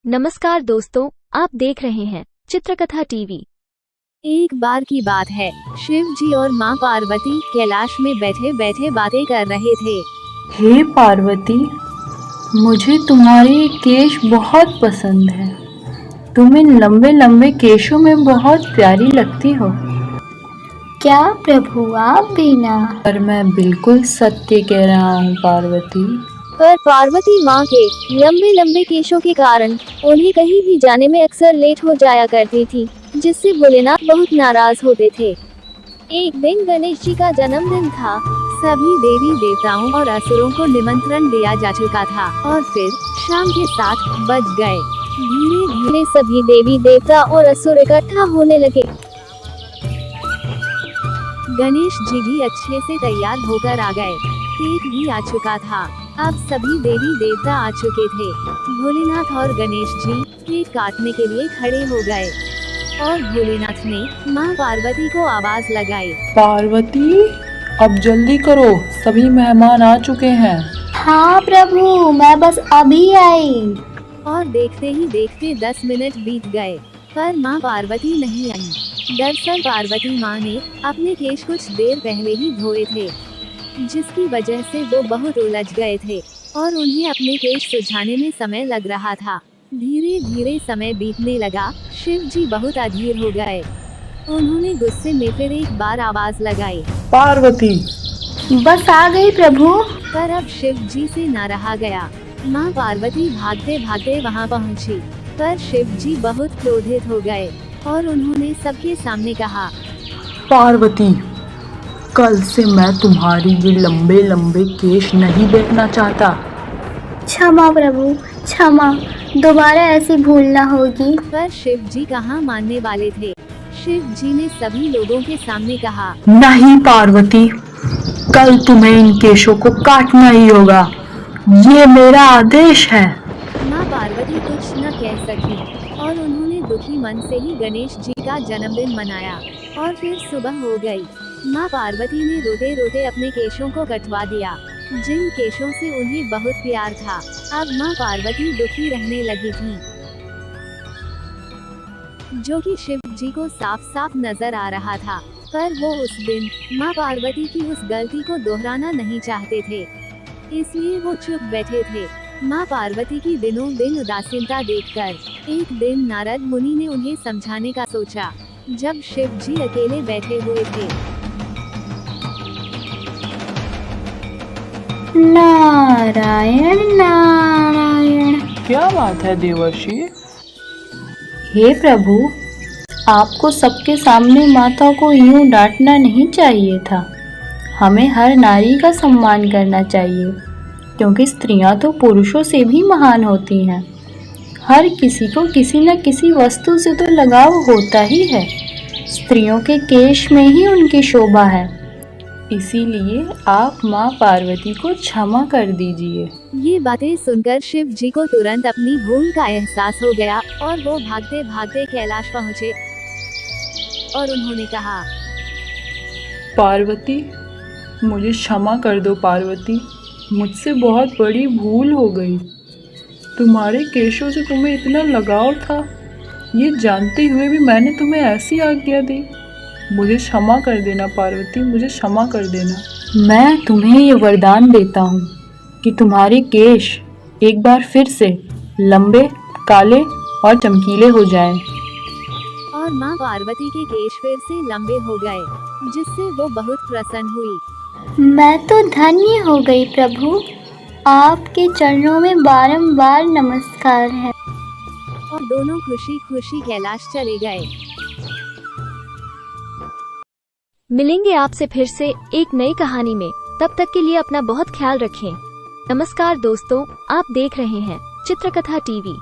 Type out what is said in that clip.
नमस्कार दोस्तों, आप देख रहे हैं चित्रकथा टीवी। एक बार की बात है, शिव जी और माँ पार्वती कैलाश में बैठे बैठे बातें कर रहे थे। हे पार्वती, मुझे तुम्हारे केश बहुत पसंद है। तुम इन लंबे लंबे केशों में बहुत प्यारी लगती हो। क्या प्रभु, आप भी ना। पर मैं बिल्कुल सत्य कह रहा हूँ पार्वती। पर पार्वती माँ के लंबे लंबे केशों के कारण उन्हें कहीं भी जाने में अक्सर लेट हो जाया करती थी, जिससे भोलेनाथ बहुत नाराज होते थे। एक दिन गणेश जी का जन्मदिन था। सभी देवी देवताओं और असुरों को निमंत्रण दिया जा चुका था और फिर शाम के 7 बज गए। धीरे धीरे सभी देवी देवता और असुर इकट्ठा होने लगे। गणेश जी भी अच्छे से तैयार होकर आ गए। केक भी आ चुका था। अब सभी देवी देवता आ चुके थे। भोलेनाथ और गणेश जी केक काटने के लिए खड़े हो गए और भोलेनाथ ने माँ पार्वती को आवाज लगाई, पार्वती, अब जल्दी करो, सभी मेहमान आ चुके हैं। हाँ प्रभु, मैं बस अभी आई। और देखते ही देखते 10 मिनट बीत गए, पर माँ पार्वती नहीं आई। दरअसल पार्वती माँ ने अपने केश कुछ देर पहले ही धोए थे, जिसकी वजह से वो बहुत उलझ गए थे और उन्हें अपने केश सुलझाने में समय लग रहा था। धीरे धीरे समय बीतने लगा। शिव जी बहुत अधीर हो गए। उन्होंने गुस्से में फिर एक बार आवाज लगाई, पार्वती। बस आ गई प्रभु। पर अब शिव जी से न रहा गया। माँ पार्वती भागते भागते वहाँ पहुँची, पर शिव जी बहुत क्रोधित हो गए और उन्होंने सबके सामने कहा, पार्वती, कल से मैं तुम्हारी ये लंबे लंबे केश नहीं देखना चाहता। क्षमा प्रभु, क्षमा, दोबारा ऐसी भूल ना होगी। पर शिव जी कहाँ मानने वाले थे। शिव जी ने सभी लोगों के सामने कहा, नहीं पार्वती, कल तुम्हें इन केशों को काटना ही होगा। ये मेरा आदेश है। माँ पार्वती कुछ न कह सकी और उन्होंने दुखी मन से ही गणेश जी का जन्मदिन मनाया। और फिर सुबह हो गई। माँ पार्वती ने रोते रोते अपने केशों को कटवा दिया, जिन केशों से उन्हें बहुत प्यार था। अब माँ पार्वती दुखी रहने लगी थी, जो कि शिव जी को साफ साफ नजर आ रहा था। पर वो उस दिन माँ पार्वती की उस गलती को दोहराना नहीं चाहते थे, इसलिए वो चुप बैठे थे। माँ पार्वती की दिनों दिन उदासीनता देखकर एक दिन नारद मुनि ने उन्हें समझाने का सोचा। जब शिव जी अकेले बैठे हुए थे, नारायण नारायण। क्या बात है देवर्षि? हे प्रभु, आपको सबके सामने माता को यूं डांटना नहीं चाहिए था। हमें हर नारी का सम्मान करना चाहिए, क्योंकि स्त्रियां तो पुरुषों से भी महान होती हैं। हर किसी को किसी न किसी वस्तु से तो लगाव होता ही है। स्त्रियों के केश में ही उनकी शोभा है। इसीलिए आप माँ पार्वती को क्षमा कर दीजिए। ये बातें सुनकर शिव जी को तुरंत अपनी भूल का एहसास हो गया और वो भागते भागते कैलाश पहुँचे और उन्होंने कहा, पार्वती, मुझे क्षमा कर दो पार्वती, मुझसे बहुत बड़ी भूल हो गई। तुम्हारे केशों से तुम्हें इतना लगाव था, ये जानते हुए भी मैंने तुम्हें ऐसी आज्ञा दी। मुझे क्षमा कर देना पार्वती, मुझे क्षमा कर देना। मैं तुम्हें ये वरदान देता हूँ कि तुम्हारे केश एक बार फिर से लंबे, काले और चमकीले हो जाएं। और माँ पार्वती के केश फिर से लंबे हो गए, जिससे वो बहुत प्रसन्न हुई। मैं तो धन्य हो गई प्रभु, आपके चरणों में बारंबार नमस्कार है। और दोनों खुशी खुशी कैलाश चले गए। मिलेंगे आपसे फिर से एक नई कहानी में। तब तक के लिए अपना बहुत ख्याल रखें। नमस्कार दोस्तों, आप देख रहे हैं चित्रकथा टीवी।